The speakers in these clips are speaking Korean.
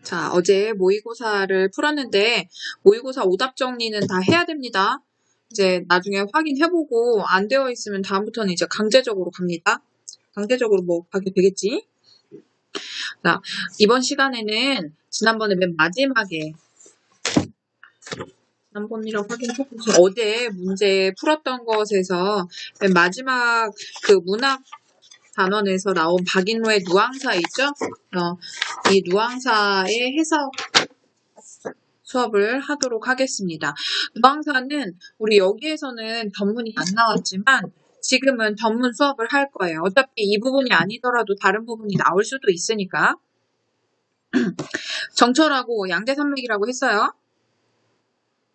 자, 어제 모의고사를 풀었는데 모의고사 오답 정리는 다 해야 됩니다. 이제 나중에 확인해보고 안 되어 있으면 다음부터는 이제 강제적으로 갑니다. 강제적으로 뭐 가게 되겠지? 자, 이번 시간에는 지난번에 맨 마지막에 지난번이라고 확인해보세요. 어제 문제 풀었던 것에서 맨 마지막 그 문학 단원에서 나온 박인로의 누앙사 있죠? 이 누앙사의 해석 수업을 하도록 하겠습니다. 누앙사는 우리 여기에서는 전문이 안 나왔지만 지금은 전문 수업을 할 거예요. 어차피 이 부분이 아니더라도 다른 부분이 나올 수도 있으니까. 정철하고 양대산맥이라고 했어요.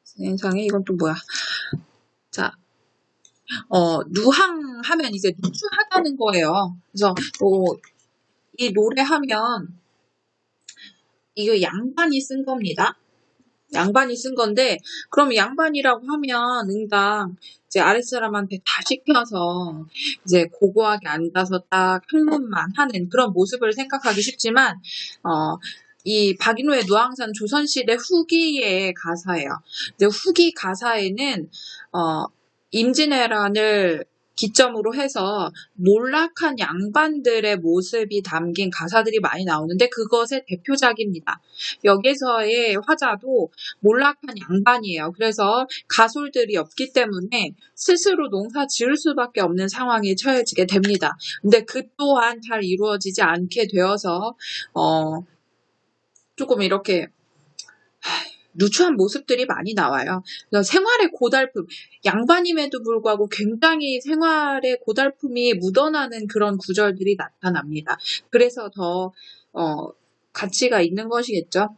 세상에 이건 또 뭐야. 자, 누항하면 이제 누추하다는 거예요. 그래서 이 노래 하면 이거 양반이 쓴 겁니다. 양반이 쓴 건데, 그럼 양반이라고 하면 응당 이제 아랫사람한테 다 시켜서 이제 고고하게 앉아서 딱 평론만 하는 그런 모습을 생각하기 쉽지만, 이 박인호의 누앙사는 조선시대 후기의 가사예요. 이제 후기 가사에는, 임진왜란을 기점으로 해서 몰락한 양반들의 모습이 담긴 가사들이 많이 나오는데 그것의 대표작입니다. 여기서의 화자도 몰락한 양반이에요. 그래서 가솔들이 없기 때문에 스스로 농사 지을 수밖에 없는 상황에 처해지게 됩니다. 근데 그 또한 잘 이루어지지 않게 되어서 조금 이렇게 누추한 모습들이 많이 나와요. 생활의 고달픔, 양반임에도 불구하고 굉장히 생활의 고달픔이 묻어나는 그런 구절들이 나타납니다. 그래서 더 가치가 있는 것이겠죠.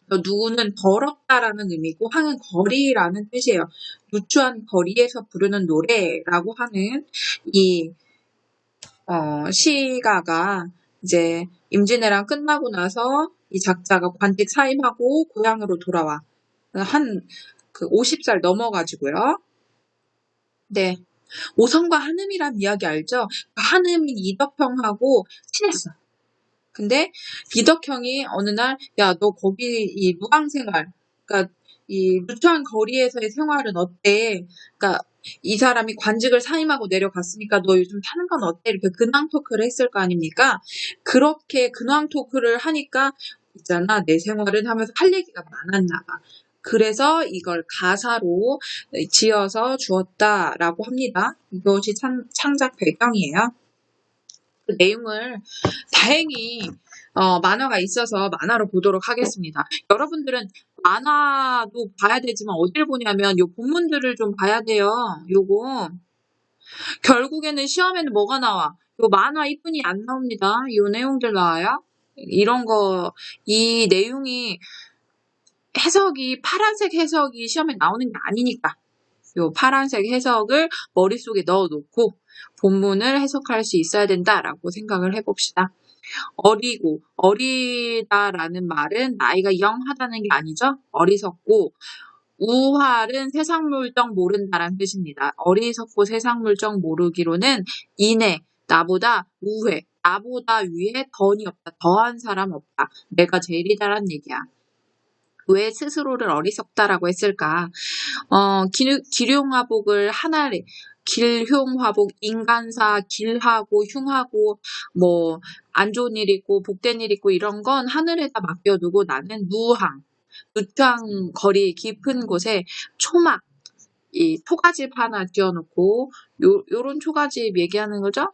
누구는 더럽다라는 의미고 항은 거리라는 뜻이에요. 누추한 거리에서 부르는 노래라고 하는 이 시가가 이제 임진왜란 끝나고 나서 이 작자가 관직 사임하고 고향으로 돌아와. 한 50살 넘어가지고요. 네. 오성과 한음이란 이야기 알죠? 한음이 이덕형하고 친했어. 근데 이덕형이 어느 날, 야, 너 거기 이 무당생활, 그러니까 이 누추한 거리에서의 생활은 어때? 그러니까 이 사람이 관직을 사임하고 내려갔으니까 너 요즘 사는 건 어때? 이렇게 근황 토크를 했을 거 아닙니까? 그렇게 근황 토크를 하니까 있잖아, 내 생활은 하면서 할 얘기가 많았나 봐. 그래서 이걸 가사로 지어서 주었다라고 합니다. 이것이 창작 배경이에요. 그 내용을 다행히 만화가 있어서 만화로 보도록 하겠습니다. 여러분들은 만화도 봐야 되지만 어딜 보냐면 요 본문들을 좀 봐야 돼요. 요거 결국에는 시험에는 뭐가 나와? 요 만화 이뿐이 안 나옵니다. 요 내용들 나와요. 이런 거 이 내용이 해석이 파란색 해석이 시험에 나오는 게 아니니까 요 파란색 해석을 머릿속에 넣어놓고 본문을 해석할 수 있어야 된다라고 생각을 해봅시다. 어리다라는 말은 나이가 영하다는 게 아니죠. 어리석고 우활은 세상 물정 모른다라는 뜻입니다. 어리석고 세상 물정 모르기로는 이내 나보다 우회 나보다 위에 던이 없다. 더한 사람 없다. 내가 제일이다라는 얘기야. 왜 스스로를 어리석다라고 했을까? 기룡화복을 하나래. 길흉화복, 인간사, 길하고 흉하고 뭐 안 좋은 일 있고 복된 일 있고 이런 건 하늘에다 맡겨두고 나는 누추한 거리 깊은 곳에 초막, 이 초가집 하나 띄워놓고 요런 초가집 얘기하는 거죠.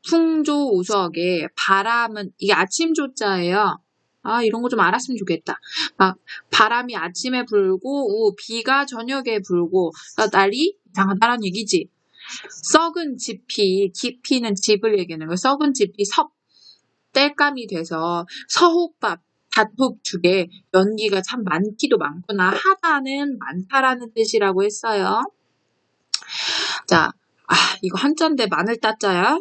풍조우석에 바람은 이게 아침 조자예요. 이런 거 좀 알았으면 좋겠다. 막 바람이 아침에 불고 비가 저녁에 불고 날이 이상하다라는 얘기지. 썩은 지피, 깊이는 집을 얘기하는 거예요. 썩은 지피 땔감이 돼서 서혹밥 다톡죽에 연기가 참 많기도 많구나. 하다는 많다라는 뜻이라고 했어요. 자, 이거 한자인데 마늘 따자야.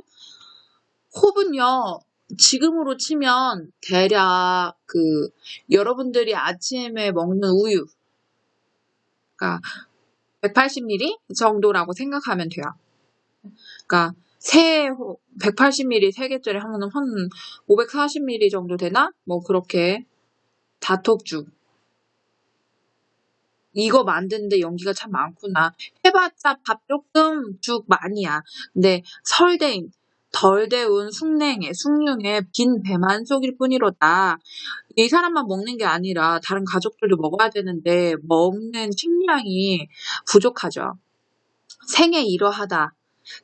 홉은요. 지금으로 치면 대략 여러분들이 아침에 먹는 우유, 그러니까 180ml 정도라고 생각하면 돼요. 그러니까 세 180ml 3개짜리 하면은 한 540ml 정도 되나? 뭐 그렇게 다톡죽. 이거 만드는데 연기가 참 많구나. 해봤자 밥 조금, 죽 많이야. 근데 설대인, 덜 데운 숭늉에 빈 배만 속일 뿐이로다. 이 사람만 먹는 게 아니라 다른 가족들도 먹어야 되는데 먹는 식량이 부족하죠. 생애 이러하다.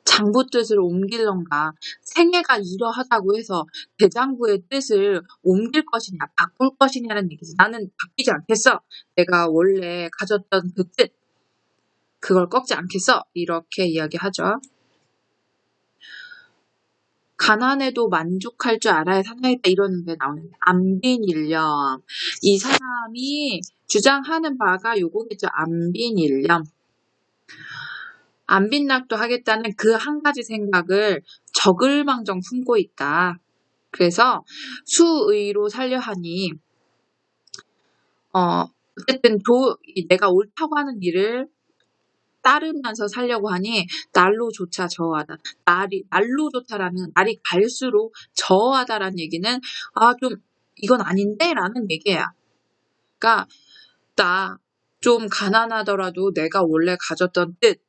장부 뜻을 옮길런가. 생애가 이러하다고 해서 대장부의 뜻을 옮길 것이냐, 바꿀 것이냐는 얘기지. 나는 바뀌지 않겠어. 내가 원래 가졌던 그 뜻, 그걸 꺾지 않겠어. 이렇게 이야기하죠. 가난해도 만족할 줄 알아야 사나이다 이런 게 나오는데 안빈일념. 이 사람이 주장하는 바가 요거겠죠. 안빈일념. 안빈낙도 하겠다는 그 한 가지 생각을 적을망정 품고 있다. 그래서 수의로 살려 하니 어쨌든 내가 옳다고 하는 일을 따르면서 살려고 하니 날로조차 저하다. 날로 좋다라는 날이 갈수록 저하다라는 얘기는 좀 이건 아닌데라는 얘기야. 그러니까 나 좀 가난하더라도 내가 원래 가졌던 뜻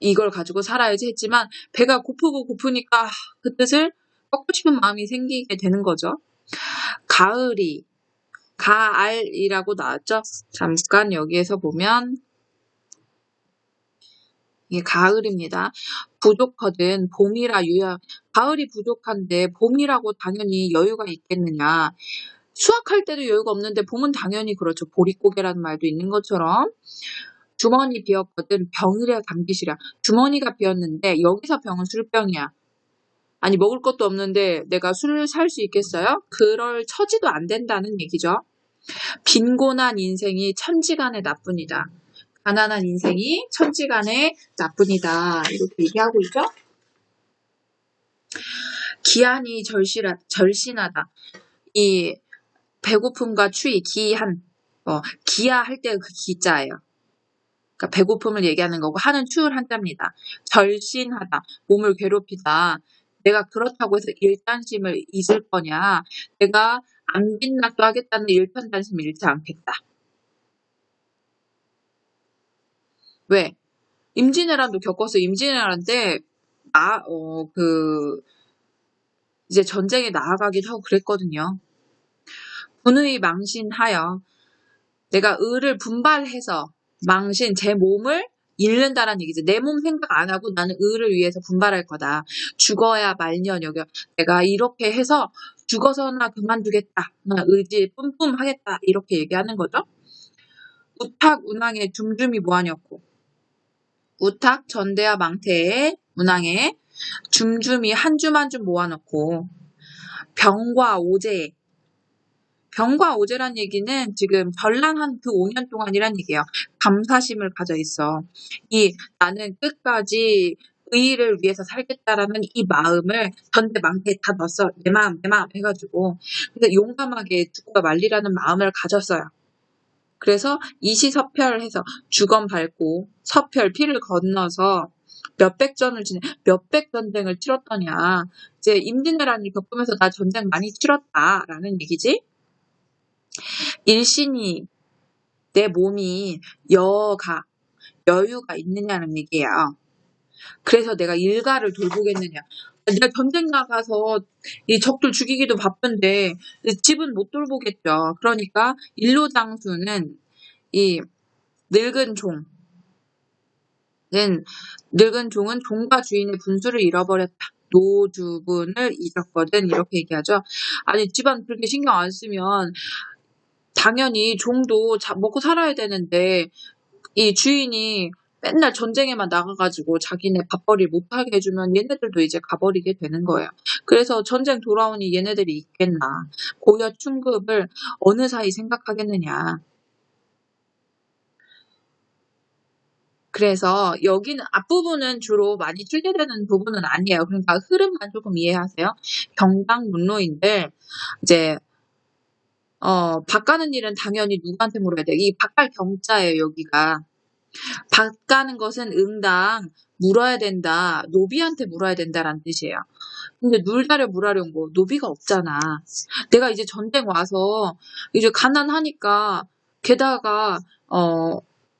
이걸 가지고 살아야지 했지만 배가 고프니까 그 뜻을 꺾고 싶은 마음이 생기게 되는 거죠. 가을이 가알이라고 나왔죠. 잠깐 여기에서 보면 이게 가을입니다. 부족하든 봄이라 가을이 부족한데 봄이라고 당연히 여유가 있겠느냐. 수확할 때도 여유가 없는데 봄은 당연히 그렇죠. 보릿고개라는 말도 있는 것처럼 주머니 비었거든 병이랴 감기시랴. 주머니가 비었는데 여기서 병은 술병이야. 아니 먹을 것도 없는데 내가 술을 살 수 있겠어요? 그럴 처지도 안 된다는 얘기죠. 빈곤한 인생이 천지간에 나뿐이다. 가난한 인생이 천지간에 나뿐이다. 이렇게 얘기하고 있죠. 기한이 절신하다. 이 배고픔과 추위, 기야 할 때 그 기자예요. 그러니까 배고픔을 얘기하는 거고 하는 추울 한자입니다. 절신하다. 몸을 괴롭히다. 내가 그렇다고 해서 일단심을 잊을 거냐. 내가 안빈낙도 하겠다는 일편단심을 잃지 않겠다. 왜? 임진왜란도 겪어서 임진왜란 때 이제 전쟁에 나아가기도 하고 그랬거든요. 분의 망신하여 내가 의를 분발해서 제 몸을 잃는다라는 얘기죠. 내 몸 생각 안 하고 나는 의를 위해서 분발할 거다. 죽어야 말년 여겨. 내가 이렇게 해서 죽어서나 그만두겠다. 나 의지 뿜뿜하겠다. 이렇게 얘기하는 거죠. 우탁 운항에 줌줌이 뭐하냐고. 우탁 전대와 망태에 운항에 줌줌이 한 줌 한 줌 모아놓고 병과 오제란 얘기는 지금 전랑한 그 5년 동안이란 얘기예요. 감사심을 가져 있어. 나는 끝까지 의의를 위해서 살겠다라는 이 마음을 전대망대에 다 넣었어. 내 마음 해가지고. 그래서 용감하게 죽고 말리라는 마음을 가졌어요. 그래서 이시서별해서 주검 밟고 서별 피를 건너서 몇백 전쟁을 치렀더냐. 이제 임진왜란을 겪으면서 나 전쟁 많이 치렀다라는 얘기지. 일신이 내 몸이 여유가 있느냐는 얘기예요. 그래서 내가 일가를 돌보겠느냐. 내가 전쟁 나가서 이 적들 죽이기도 바쁜데 집은 못 돌보겠죠. 그러니까 일로장수는 이 늙은 종은 종과 주인의 분수를 잃어버렸다. 노주분을 잊었거든. 이렇게 얘기하죠. 아니 집안 그렇게 신경 안 쓰면 당연히 종도 먹고 살아야 되는데 이 주인이 맨날 전쟁에만 나가가지고 자기네 밥벌이 못하게 해주면 얘네들도 이제 가버리게 되는 거예요. 그래서 전쟁 돌아오니 얘네들이 있겠나. 고여 충급을 어느 사이 생각하겠느냐. 그래서 여기는 앞부분은 주로 많이 출제되는 부분은 아니에요. 그러니까 흐름만 조금 이해하세요. 경강문로인들 이제 밭 가는 일은 당연히 누구한테 물어야 돼. 이 밭갈 경자예요, 여기가. 밭 가는 것은 응당 물어야 된다. 노비한테 물어야 된다라는 뜻이에요. 근데 놀다려 물으려는 거 노비가 없잖아. 내가 이제 전쟁 와서 이제 가난하니까 게다가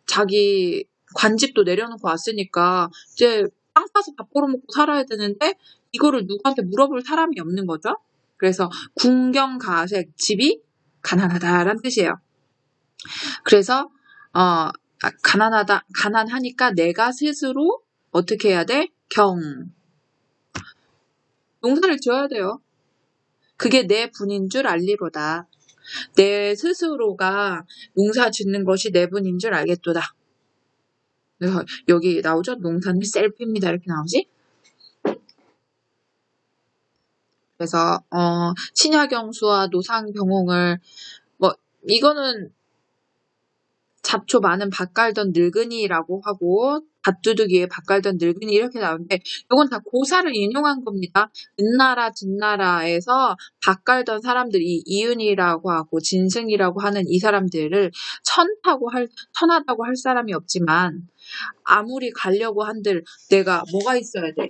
자기 관집도 내려놓고 왔으니까 이제 땅 사서 밥 벌어먹고 살아야 되는데 이거를 누구한테 물어볼 사람이 없는 거죠. 그래서 궁경가색 집이 가난하다라는 뜻이에요. 그래서 가난하니까 내가 스스로 어떻게 해야 돼? 농사를 지어야 돼요. 그게 내 분인 줄 알리로다. 내 스스로가 농사 짓는 것이 내 분인 줄 알겠도다. 그래서 여기 나오죠? 농사는 셀프입니다. 이렇게 나오지? 그래서 친야경수와 노상병홍을 이거는 잡초 많은 밭 갈던 늙은이라고 하고 밭두둑이에 밭 갈던 늙은이 이렇게 나오는데 이건 다 고사를 인용한 겁니다. 은나라 진나라에서 밭 갈던 사람들이 이윤이라고 하고 진승이라고 하는 이 사람들을 천하다고 할 사람이 없지만 아무리 가려고 한들 내가 뭐가 있어야 돼?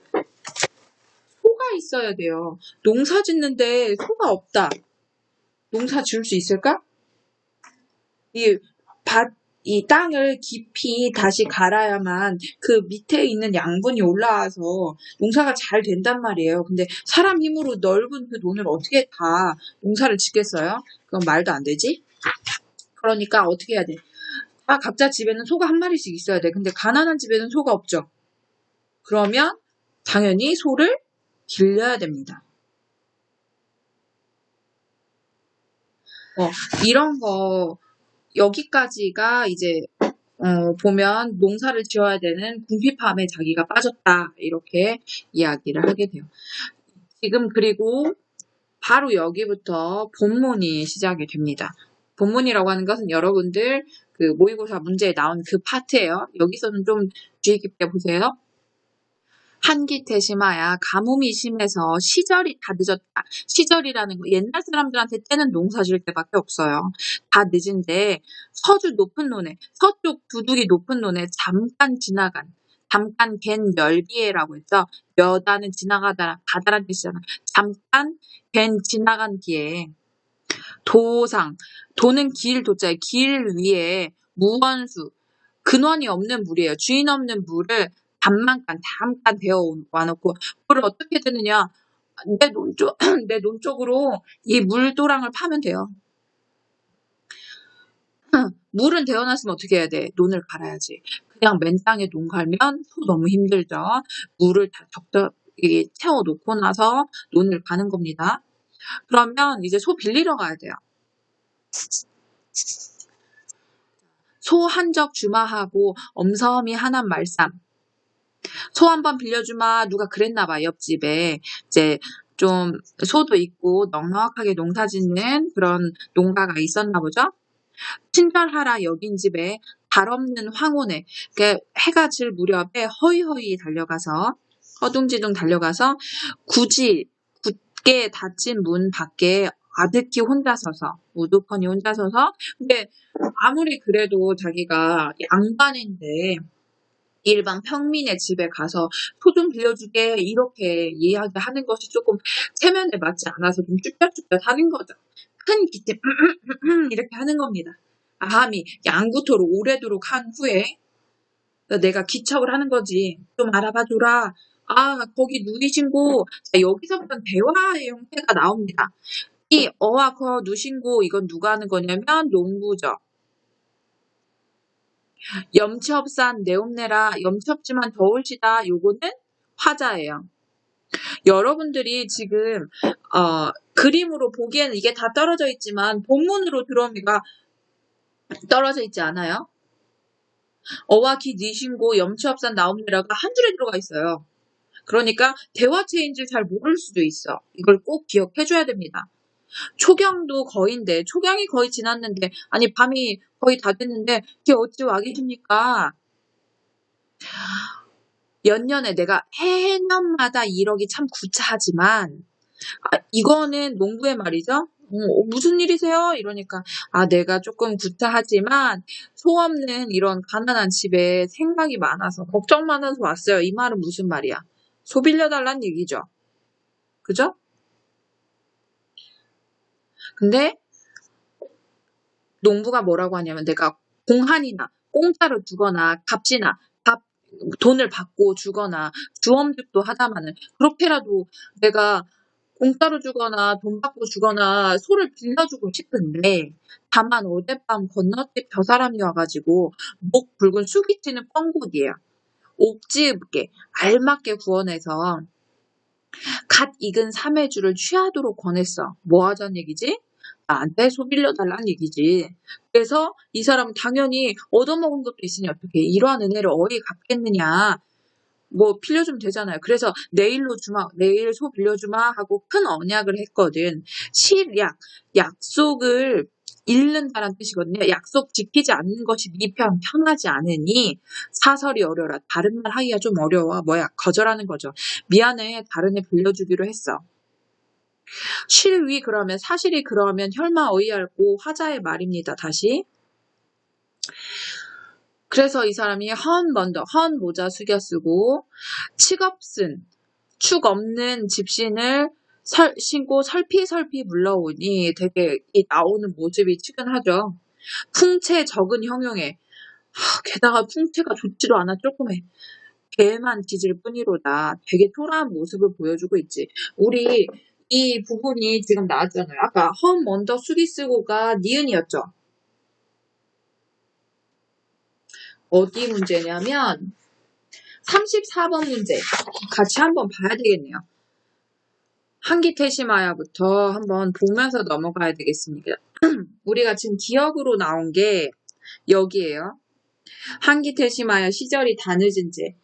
소가 있어야 돼요. 농사 짓는데 소가 없다. 농사 지을 수 있을까? 이 땅을 깊이 다시 갈아야만 그 밑에 있는 양분이 올라와서 농사가 잘 된단 말이에요. 근데 사람 힘으로 넓은 그 논을 어떻게 다 농사를 짓겠어요? 그건 말도 안 되지? 그러니까 어떻게 해야 돼? 각자 집에는 소가 한 마리씩 있어야 돼. 근데 가난한 집에는 소가 없죠. 그러면 당연히 소를 길러야 됩니다. 이런 거 여기까지가 이제 보면 농사를 지어야 되는 궁핍함에 자기가 빠졌다 이렇게 이야기를 하게 돼요. 지금 그리고 바로 여기부터 본문이 시작이 됩니다. 본문이라고 하는 것은 여러분들 그 모의고사 문제에 나온 그 파트예요. 여기서는 좀 주의 깊게 보세요. 한기태심하야 가뭄이 심해서 시절이 다 늦었다. 시절이라는 거 옛날 사람들한테 때는 농사 지을 때밖에 없어요. 다 늦은데 서쪽 두둑이 높은 논에 잠깐 갠 멸비에라고 했죠. 여다는 지나가다 가다란 뜻이잖아. 잠깐 갠 지나간 뒤에 도는 도자에 길 위에 무원수 근원이 없는 물이에요. 주인 없는 물을 잠깐 데워 와놓고 그걸 어떻게 되느냐? 내 논 쪽으로 이 물도랑을 파면 돼요. 물은 데워놨으면 어떻게 해야 돼? 논을 갈아야지. 그냥 맨 땅에 논 갈면 소 너무 힘들죠. 물을 다 적절히 채워놓고 나서 논을 가는 겁니다. 그러면 이제 소 빌리러 가야 돼요. 소 한 적 주마하고 엄섬이 하난 말쌈. 소 한 번 빌려주마 누가 그랬나봐 옆집에 이제 좀 소도 있고 넉넉하게 농사 짓는 그런 농가가 있었나 보죠. 친절하라 여긴 집에 달 없는 황혼에 해가 질 무렵에 허이허이 허둥지둥 달려가서 굳게 닫힌 문 밖에 아득히 우두커니 혼자 서서 근데 아무리 그래도 자기가 양반인데 일반 평민의 집에 가서 소 좀 빌려주게 이렇게 이야기하는 것이 조금 체면에 맞지 않아서 좀 쭈뼛쭈뼛 하는 거죠. 큰 기침 이렇게 하는 겁니다. 아함이 양구토로 오래도록 한 후에 내가 기척을 하는 거지. 좀 알아봐줘라. 거기 누이신고 여기서부터 대화의 형태가 나옵니다. 이 어와 거 누신고 이건 누가 하는 거냐면 농부죠. 염치 없산 내옵내라 염치 없지만 더울시다 요거는 화자예요. 여러분들이 지금 그림으로 보기에는 이게 다 떨어져 있지만 본문으로 들어오니까 떨어져 있지 않아요? 어와 기 니신고 염치 없산 나옵내라가 한 줄에 들어가 있어요. 그러니까 대화체인 줄 잘 모를 수도 있어. 이걸 꼭 기억해줘야 됩니다. 초경도 거의인데 초경이 거의 지났는데 아니 밤이 거의 다 됐는데 이게 어찌 와 계십니까? 연년에 내가 해년마다 이러기 참 구차하지만 이거는 농부의 말이죠. 무슨 일이세요? 이러니까 내가 조금 구차하지만 소 없는 이런 가난한 집에 생각이 많아서 걱정 많아서 왔어요. 이 말은 무슨 말이야? 소 빌려달란 얘기죠. 그죠? 근데 농부가 뭐라고 하냐면 내가 공한이나 공짜로 주거나 값이나 돈을 받고 주거나 주엄죽도 하다마는 그렇게라도 내가 공짜로 주거나 돈 받고 주거나 소를 빌려주고 싶은데 다만 어젯밤 건너집 저 사람이 와가지고 목 붉은 수기치는 뻥고기예요. 옥지읍게 알맞게 구원해서 갓 익은 삼해주를 취하도록 권했어. 뭐 하자는 얘기지? 나한테 소 빌려달라는 얘기지. 그래서 이 사람은 당연히 얻어먹은 것도 있으니 어떻게 이러한 은혜를 어디 갚겠느냐. 뭐 빌려주면 되잖아요. 그래서 내일로 주마, 내일 소 빌려주마 하고 큰 언약을 했거든. 실약, 약속을 잃는다는 뜻이거든요. 약속 지키지 않는 것이 네 편 편하지 않으니 사설이 어려라. 다른 말 하기가 좀 어려워. 뭐야 거절하는 거죠. 미안해. 다른 애 빌려주기로 했어. 실위 그러면 사실이 그러면 혈마 어이할고 화자의 말입니다. 다시. 그래서 이 사람이 헌 모자 숙여 쓰고 칙없은 축 없는 집신을 신고 설피설피 물러오니 되게 이 나오는 모습이 측은하죠. 풍채 적은 형용에 게다가 풍채가 좋지도 않아 조금해. 개만 짖을 뿐이로다. 되게 초라한 모습을 보여주고 있지. 우리 이 부분이 지금 나왔잖아요. 아까 헌 먼저 숙이 쓰고가 니은이었죠. 어디 문제냐면 34번 문제 같이 한번 봐야 되겠네요. 한기태시마야부터 한번 보면서 넘어가야 되겠습니다. 우리가 지금 기억으로 나온 게 여기에요. 한기태시마야 시절이 다 늦은지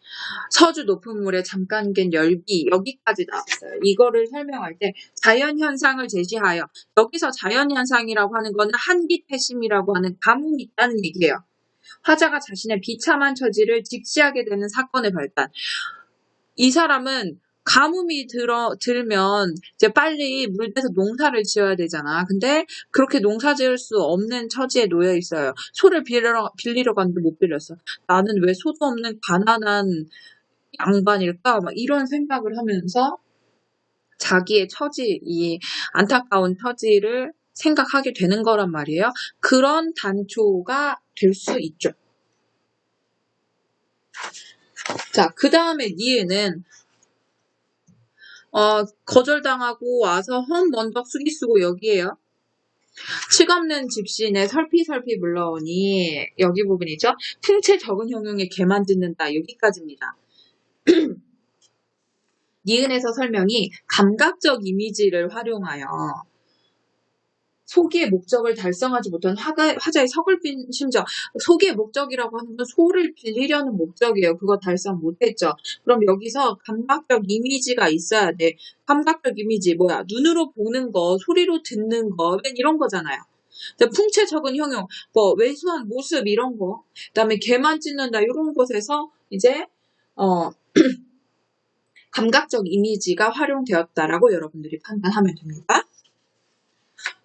서주 높은 물에 잠깐 갠 열기 여기까지 나왔어요. 이거를 설명할 때 자연현상을 제시하여 여기서 자연현상이라고 하는 거는 한기태심이라고 하는 가뭄이 있다는 얘기예요. 화자가 자신의 비참한 처지를 직시하게 되는 사건의 발단. 이 사람은 가뭄이 들면 이제 빨리 물대서 농사를 지어야 되잖아. 근데 그렇게 농사 지을 수 없는 처지에 놓여 있어요. 소를 빌리러 갔는데 못 빌렸어. 나는 왜 소도 없는 가난한 양반일까? 막 이런 생각을 하면서 자기의 처지, 이 안타까운 처지를 생각하게 되는 거란 말이에요. 그런 단초가 될 수 있죠. 자, 그 다음에 니은은 거절당하고 와서 헌 먼저 숙이 쓰고 여기에요. 칙없는 집신에 설피설피 물러오니 여기 부분이죠. 풍채 적은 형용에 개만 짖는다. 여기까지입니다. 니은에서 설명이 감각적 이미지를 활용하여 소기의 목적을 달성하지 못한 화자의 서글픈 심정. 소기의 목적이라고 하는 건 소를 빌리려는 목적이에요. 그거 달성 못했죠. 그럼 여기서 감각적 이미지가 있어야 돼. 감각적 이미지 뭐야? 눈으로 보는 거, 소리로 듣는 거, 이런 거잖아요. 풍채 적은 형용, 뭐 왜소한 모습 이런 거. 그다음에 개만 짖는다 이런 곳에서 이제 감각적 이미지가 활용되었다라고 여러분들이 판단하면 됩니다.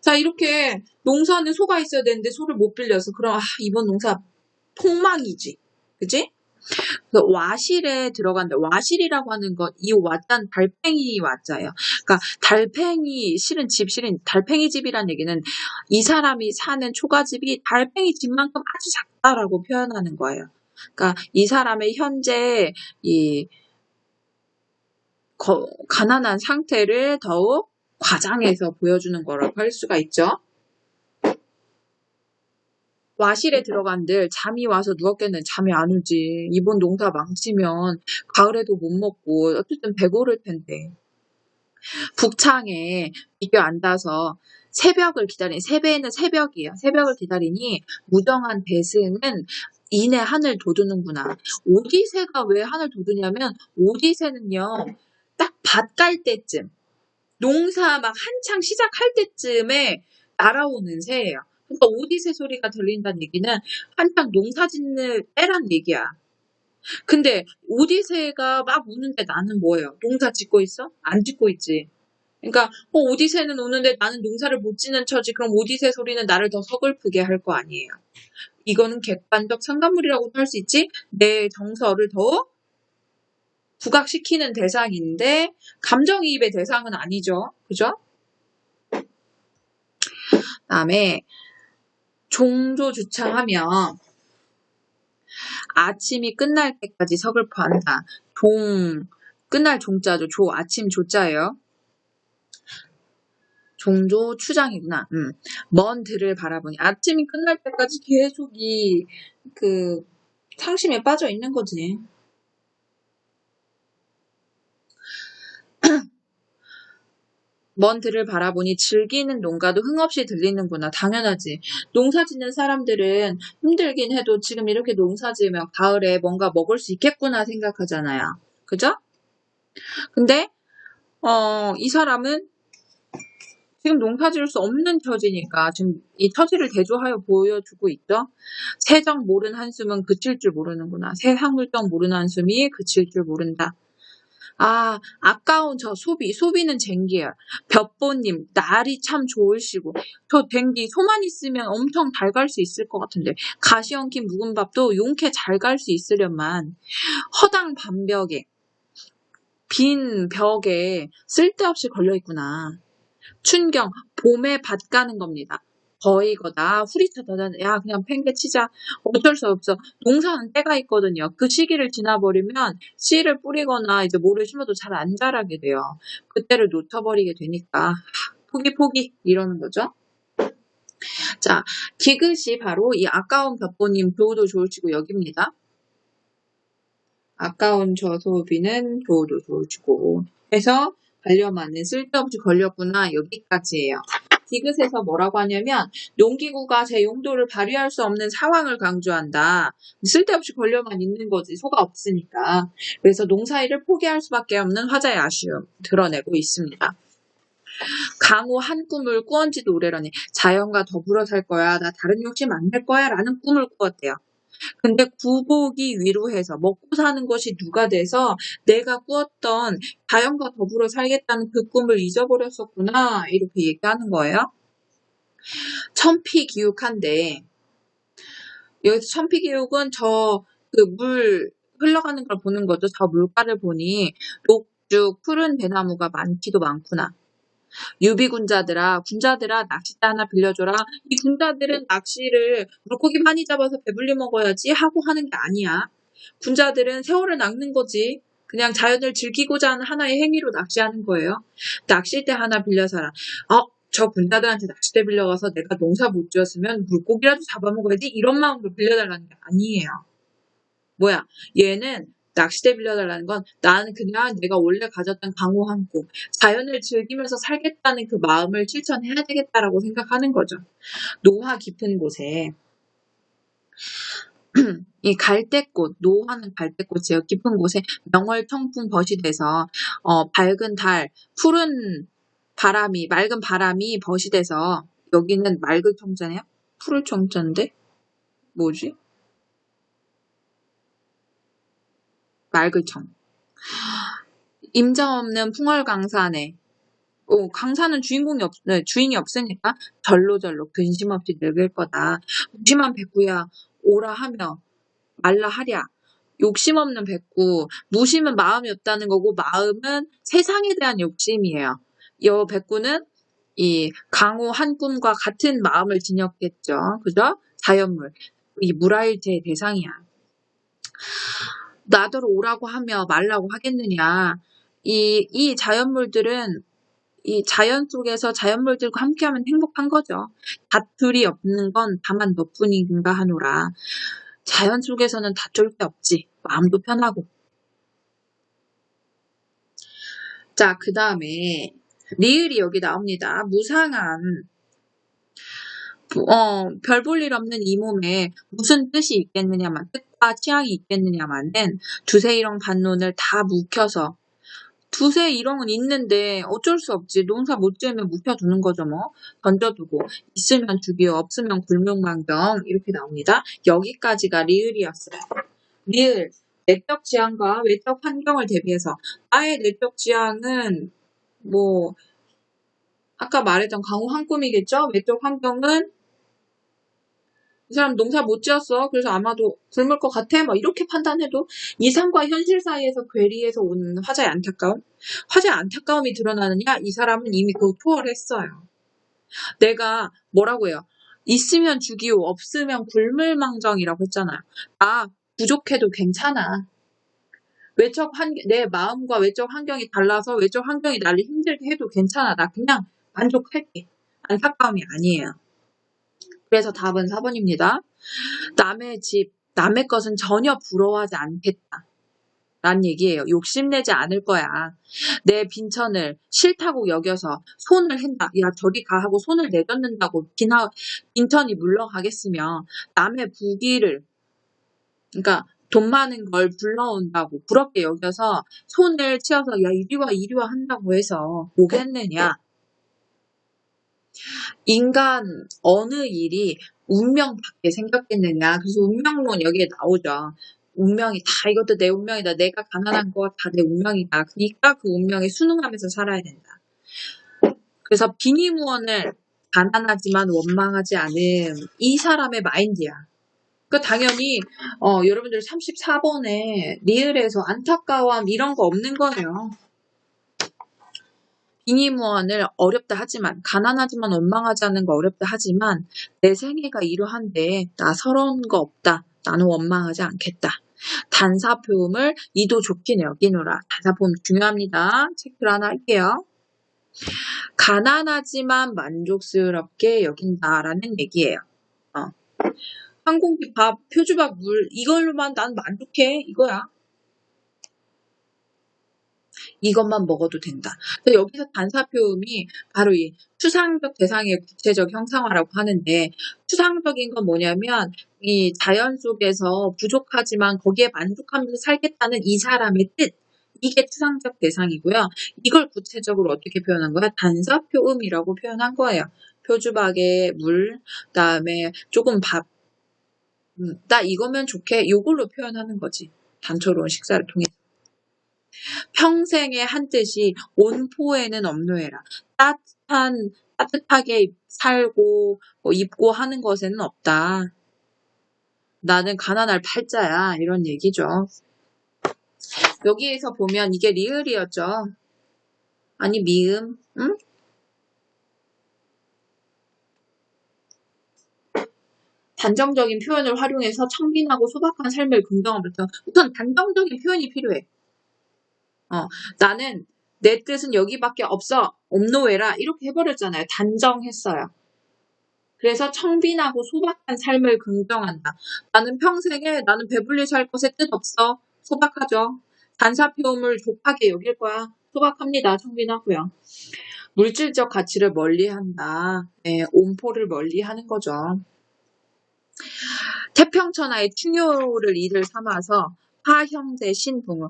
자, 이렇게 농사는 소가 있어야 되는데 소를 못 빌려서 그럼 이번 농사 폭망이지. 그지? 와실에 들어간다. 와실이라고 하는 건 이 와자는 달팽이 와자예요. 그러니까 달팽이 실은 달팽이 집이란 얘기는 이 사람이 사는 초가집이 달팽이 집만큼 아주 작다라고 표현하는 거예요. 그러니까 이 사람의 현재 이 가난한 상태를 더욱 과장해서 보여주는 거라고 할 수가 있죠. 와실에 들어간들 잠이 와서 누웠겠는 잠이 안 오지. 이번 농사 망치면 가을에도 못 먹고 어쨌든 배고를 텐데. 북창에 비교 앉아서 새벽을 기다리니 새배에는 새벽이에요. 새벽을 기다리니 무정한 대승은 이내 하늘 돋우는구나. 오디새가 왜 하늘 돋우냐면 오디새는요. 딱 밭 깔 때쯤 농사 막 한창 시작할 때쯤에 날아오는 새예요. 그러니까 오디새 소리가 들린다는 얘기는 한창 농사 짓는 때란 얘기야. 근데 오디새가 막 우는데 나는 뭐예요? 농사 짓고 있어? 안 짓고 있지. 그러니까 오디세는 오는데 나는 농사를 못 짓는 처지. 그럼 오디세 소리는 나를 더 서글프게 할 거 아니에요. 이거는 객관적 상관물이라고도 할 수 있지. 내 정서를 더 부각시키는 대상인데 감정이입의 대상은 아니죠. 그죠? 그다음에 종조주창하면 아침이 끝날 때까지 서글퍼한다. 끝날 종자죠. 아침 조자예요. 종조 추장이구나. 먼 들을 바라보니 아침이 끝날 때까지 계속 그 상심에 빠져 있는 거지. 먼 들을 바라보니 즐기는 농가도 흥없이 들리는구나. 당연하지. 농사 짓는 사람들은 힘들긴 해도 지금 이렇게 농사 지으면 가을에 뭔가 먹을 수 있겠구나 생각하잖아요. 그죠? 근데 이 사람은 지금 농사 지을 수 없는 처지니까 지금 이 처지를 대조하여 보여주고 있죠. 세정 모른 한숨은 그칠 줄 모르는구나. 세상물정 모른 한숨이 그칠 줄 모른다. 아까운 저 소비는 쟁기예요. 볕보님, 날이 참 좋으시고, 저 댕기, 소만 있으면 엄청 잘 갈 수 있을 것 같은데, 가시 얹힌 묵은 밥도 용케 잘 갈 수 있으련만, 허당 반벽에, 빈 벽에 쓸데없이 걸려있구나. 춘경, 봄에 밭 가는 겁니다. 거의거다. 후리쳐다. 야, 그냥 팽개치자. 어쩔 수 없어. 농사는 때가 있거든요. 그 시기를 지나버리면 씨를 뿌리거나 이제 모를 심어도 잘 안 자라게 돼요. 그때를 놓쳐버리게 되니까 포기 이러는 거죠. 자, 디귿이 바로 이 아까운 볕보님 교우도 좋으시고 여기입니다. 아까운 저 소비는 교우도 좋으시고 해서 관련하는 쓸데없이 걸렸구나 여기까지예요. 디귿에서 뭐라고 하냐면 농기구가 제 용도를 발휘할 수 없는 상황을 강조한다. 쓸데없이 걸려만 있는 거지. 소가 없으니까. 그래서 농사일을 포기할 수밖에 없는 화자의 아쉬움 드러내고 있습니다. 강호 한 꿈을 꾸언지도 오래라니 자연과 더불어 살 거야. 나 다른 욕심 안 낼 거야 라는 꿈을 꾸었대요. 근데 구복이 위로해서 먹고 사는 것이 누가 돼서 내가 꾸었던 자연과 더불어 살겠다는 그 꿈을 잊어버렸었구나 이렇게 얘기하는 거예요. 천피기욱한데 여기서 천피기욱은 그 물 흘러가는 걸 보는 거죠. 저 물가를 보니 녹죽 푸른 대나무가 많기도 많구나. 유비군자들아 낚싯대 하나 빌려줘라. 이 군자들은 낚시를 물고기 많이 잡아서 배불리 먹어야지 하고 하는 게 아니야. 군자들은 세월을 낚는 거지. 그냥 자연을 즐기고자 하는 하나의 행위로 낚시하는 거예요. 낚싯대 하나 빌려서라. 저 군자들한테 낚싯대 빌려가서 내가 농사 못 지었으면 물고기라도 잡아먹어야지 이런 마음으로 빌려달라는 게 아니에요. 뭐야? 얘는 낚싯대 빌려달라는 건 나는 그냥 내가 원래 가졌던 강호 한 꿈, 자연을 즐기면서 살겠다는 그 마음을 실천해야 되겠다라고 생각하는 거죠. 노화 깊은 곳에 이 갈대꽃, 노화는 갈대꽃이에요. 깊은 곳에 명월 청풍 벗이 돼서 밝은 달, 푸른 바람이, 맑은 바람이 벗이 돼서 여기는 맑을 청자네요? 푸를 청자인데? 뭐지? 맑을 청. 임자 없는 풍월강산에 강산은 주인이 없으니까 절로절로 근심 없이 늙을 거다. 무심한 백구야 오라 하며 말라 하랴. 욕심 없는 백구. 무심은 마음이 없다는 거고 마음은 세상에 대한 욕심이에요. 이 백구는 이 강호 한 꿈과 같은 마음을 지녔겠죠. 그죠? 자연물. 이 물화일체의 대상이야. 나더러 오라고 하며 말라고 하겠느냐. 이 자연물들은 이 자연 속에서 자연물들과 함께하면 행복한 거죠. 다툴이 없는 건 다만 너뿐인가 하노라. 자연 속에서는 다툴 게 없지. 마음도 편하고. 자, 그 다음에 리을이 여기 나옵니다. 무상한 별 볼 일 없는 이 몸에 무슨 뜻이 있겠느냐만, 뜻과 취향이 있겠느냐만은 두세 일ong 반론을 다 묵혀서 두세 일ong은 있는데 어쩔 수 없지. 농사 못 지으면 묵혀두는 거죠 뭐. 던져두고 있으면 죽이요 없으면 굴명망정 이렇게 나옵니다. 여기까지가 리을이었어요. 리을 내적 지향과 외적 환경을 대비해서 나의 내적 지향은 뭐 아까 말했던 강우 한 꿈이겠죠? 외적 환경은 이 사람 농사 못 지었어. 그래서 아마도 굶을 것 같아. 뭐 이렇게 판단해도 이상과 현실 사이에서 괴리에서 오는 화자의 안타까움. 화자의 안타까움이 드러나느냐? 이 사람은 이미 그거 초월했어요. 내가 뭐라고 해요? 있으면 죽이요, 없으면 굶을망정이라고 했잖아요. 부족해도 괜찮아. 내 마음과 외적 환경이 달라서 외적 환경이 나를 힘들게 해도 괜찮아. 나 그냥 만족할게. 안타까움이 아니에요. 그래서 답은 4번입니다. 남의 집, 남의 것은 전혀 부러워하지 않겠다. 라는 얘기예요. 욕심내지 않을 거야. 내 빈천을 싫다고 여겨서 손을 댄다. 야, 저리 가 하고 손을 내젓는다고 빈천이 물러가겠으며 남의 부귀를, 그러니까 돈 많은 걸 불러온다고 부럽게 여겨서 손을 치어서 야, 이리 와 한다고 해서 오겠느냐. 인간 어느 일이 운명밖에 생겼겠느냐. 그래서 운명론 여기에 나오죠. 운명이 다 이것도 내 운명이다. 내가 가난한 거 다 내 운명이다. 그러니까 그 운명에 순응하면서 살아야 된다. 그래서 빈의무언을 가난하지만 원망하지 않은 이 사람의 마인드야. 그 당연히 여러분들 34번에 리을에서 안타까움 이런 거 없는 거예요. 빈의무언을 어렵다 하지만 가난하지만 원망하지 않는 거 어렵다 하지만 내 생애가 이러한데 나 서러운 거 없다. 나는 원망하지 않겠다. 단사표음을 이도 좋긴 여기노라. 단사표음 중요합니다. 체크를 하나 할게요. 가난하지만 만족스럽게 여긴다라는 얘기예요. 한 공기 밥, 표주밥, 물 이걸로만 난 만족해 이거야. 이것만 먹어도 된다. 여기서 단사표음이 바로 이 추상적 대상의 구체적 형상화라고 하는데 추상적인 건 뭐냐면 이 자연 속에서 부족하지만 거기에 만족하면서 살겠다는 이 사람의 뜻. 이게 추상적 대상이고요. 이걸 구체적으로 어떻게 표현한 거야? 단사표음이라고 표현한 거예요. 표주박에 물, 그다음에 조금 밥. 나 이거면 좋게 이걸로 표현하는 거지. 단초로운 식사를 통해서. 평생의 한 뜻이 온포에는 업노해라. 따뜻하게 살고 입고 하는 것에는 없다. 나는 가난할 팔자야. 이런 얘기죠. 여기에서 보면 이게 리을이었죠. 아니 미음. 응? 단정적인 표현을 활용해서 청빈하고 소박한 삶을 긍정하면서 우선 단정적인 표현이 필요해. 나는 내 뜻은 여기밖에 없어. 업노해라. 이렇게 해버렸잖아요. 단정했어요. 그래서 청빈하고 소박한 삶을 긍정한다. 나는 평생에 나는 배불리 살 것에 뜻 없어. 소박하죠. 단사표음을 족하게 여길 거야. 소박합니다. 청빈하고요. 물질적 가치를 멀리한다. 네, 온포를 멀리하는 거죠. 태평천하의 충효를 이를 삼아서 하형제 신붕어.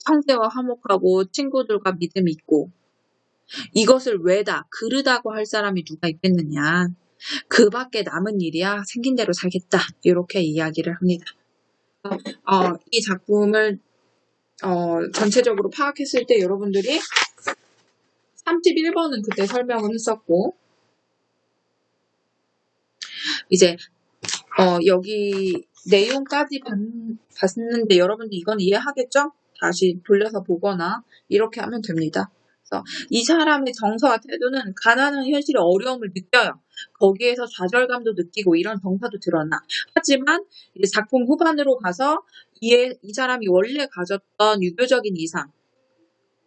형제와 화목하고 친구들과 믿음 있고 이것을 왜다 그르다고 할 사람이 누가 있겠느냐. 그 밖에 남은 일이야 생긴 대로 살겠다. 이렇게 이야기를 합니다. 이 작품을 전체적으로 파악했을 때 여러분들이 31번은 그때 설명을 했었고 이제 여기 내용까지 봤는데 여러분들 이건 이해하겠죠? 다시 돌려서 보거나 이렇게 하면 됩니다. 그래서 이 사람의 정서와 태도는 가난한 현실의 어려움을 느껴요. 거기에서 좌절감도 느끼고 이런 정서도 드러나. 하지만 이제 작품 후반으로 가서 이 사람이 원래 가졌던 유교적인 이상,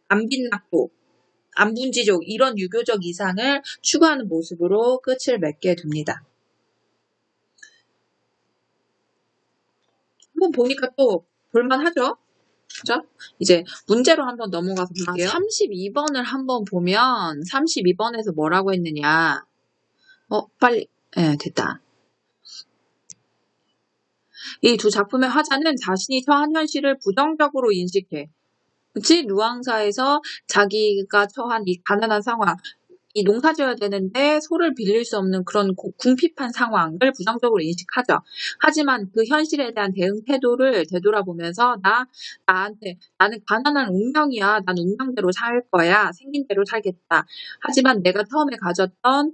안빈낙도, 안분지족 이런 유교적 이상을 추구하는 모습으로 끝을 맺게 됩니다. 한번 보니까 또 볼만하죠? 그죠? 이제 문제로 한번 넘어가서 볼게요. 32번을 한번 보면 32번에서 뭐라고 했느냐. 빨리. 네, 됐다. 이 두 작품의 화자는 자신이 처한 현실을 부정적으로 인식해. 그치? 루앙사에서 자기가 처한 이 가난한 상황, 이 농사 지어야 되는데 소를 빌릴 수 없는 그런 궁핍한 상황을 부정적으로 인식하죠. 하지만 그 현실에 대한 대응 태도를 되돌아보면서 나는 가난한 운명이야. 난 운명대로 살 거야. 생긴 대로 살겠다. 하지만 내가 처음에 가졌던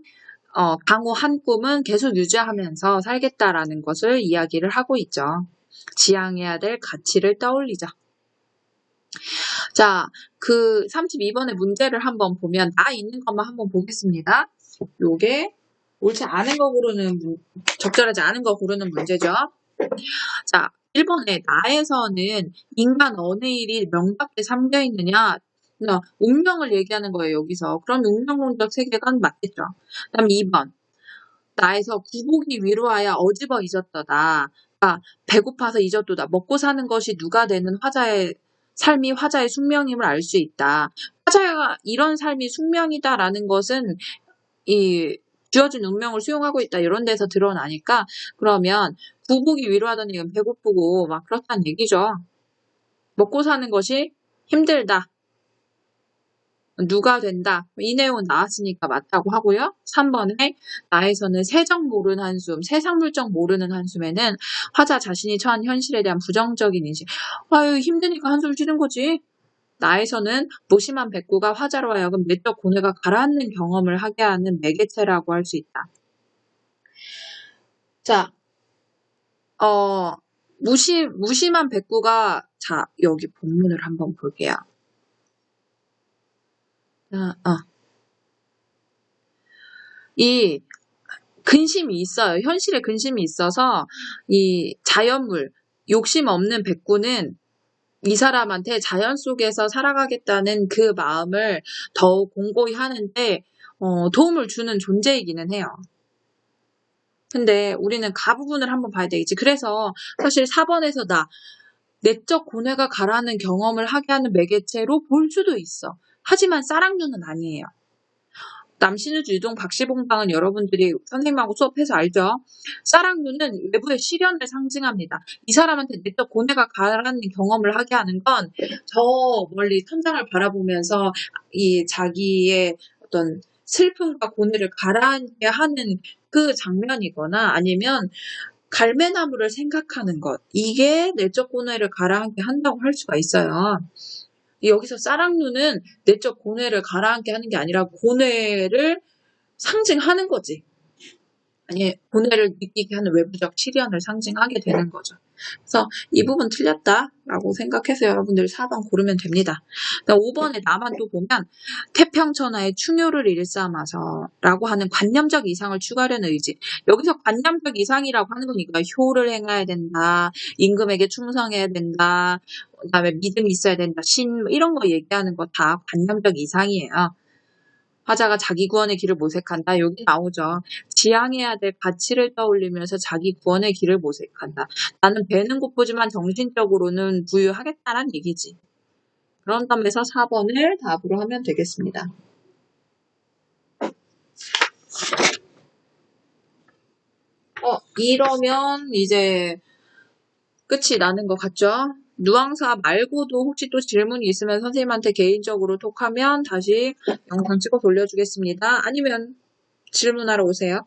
강호 꿈은 계속 유지하면서 살겠다라는 것을 이야기를 하고 있죠. 지향해야 될 가치를 떠올리죠. 자, 그 32번의 문제를 한번 보면 나 있는 것만 한번 보겠습니다. 요게 옳지 않은 거 고르는 적절하지 않은 거 고르는 문제죠. 자, 1번에 나에서는 인간 어느 일이 명확히 담겨 있느냐. 운명을 얘기하는 거예요, 여기서. 그럼 운명론적 세계관 맞겠죠. 그다음 2번. 나에서 구복이 위로하여 어집어 잊었더다. 그러니까 배고파서 잊었도다. 먹고 사는 것이 누가 되는 삶이 화자의 숙명임을 알 수 있다. 화자가 이런 삶이 숙명이다라는 것은 이 주어진 운명을 수용하고 있다. 이런 데서 드러나니까 그러면 구복이 위로하다는 얘기는 배고프고 막 그렇다는 얘기죠. 먹고 사는 것이 힘들다. 누가 된다. 이 내용은 나왔으니까 맞다고 하고요. 3번에 나에서는 세적 모르는 한숨, 세상물적 모르는 한숨에는 화자 자신이 처한 현실에 대한 부정적인 인식. 아유 힘드니까 한숨 쉬는 거지. 나에서는 무심한 백구가 화자로 하여금 내적 고뇌가 가라앉는 경험을 하게 하는 매개체라고 할 수 있다. 자, 무심한 백구가 자 여기 본문을 한번 볼게요. 이 근심이 있어요. 현실에 근심이 있어서 이 자연물, 욕심 없는 백구는 이 사람한테 자연 속에서 살아가겠다는 그 마음을 더욱 공고히 하는데 도움을 주는 존재이기는 해요. 근데 우리는 그 부분을 한번 봐야 되겠지. 그래서 사실 4번에서 내적 고뇌가 가라앉는 경험을 하게 하는 매개체로 볼 수도 있어. 하지만 쌀랑류는 아니에요. 남신우주 유동 박시봉방은 여러분들이 선생님하고 수업해서 알죠? 쌀랑류는 외부의 시련을 상징합니다. 이 사람한테 내적 고뇌가 가라앉는 경험을 하게 하는 건 저 멀리 천장을 바라보면서 이 자기의 어떤 슬픔과 고뇌를 가라앉게 하는 그 장면이거나 아니면 갈매나무를 생각하는 것. 이게 내적 고뇌를 가라앉게 한다고 할 수가 있어요. 여기서 쌀랑류는 내적 고뇌를 가라앉게 하는 게 아니라 고뇌를 상징하는 거지. 아니, 고뇌를 느끼게 하는 외부적 시련을 상징하게 되는 거죠. 그래서 이 부분 틀렸다라고 생각해서 여러분들 4번 고르면 됩니다. 5번에 나만 또 보면 태평천하의 충효를 일삼아서 라고 하는 관념적 이상을 추구하려는 의지. 여기서 관념적 이상이라고 하는 거니까 효를 행해야 된다. 임금에게 충성해야 된다. 그다음에 믿음이 있어야 된다. 신 이런 거 얘기하는 거 다 관념적 이상이에요. 화자가 자기 구원의 길을 모색한다. 여기 나오죠. 지향해야 될 가치를 떠올리면서 자기 구원의 길을 모색한다. 나는 배는 고프지만 정신적으로는 부유하겠다는 얘기지. 그런 점에서 4번을 답으로 하면 되겠습니다. 이러면 이제 끝이 나는 것 같죠? 누앙사 말고도 혹시 또 질문이 있으면 선생님한테 개인적으로 톡하면 다시 영상 찍어 돌려주겠습니다. 아니면 질문하러 오세요.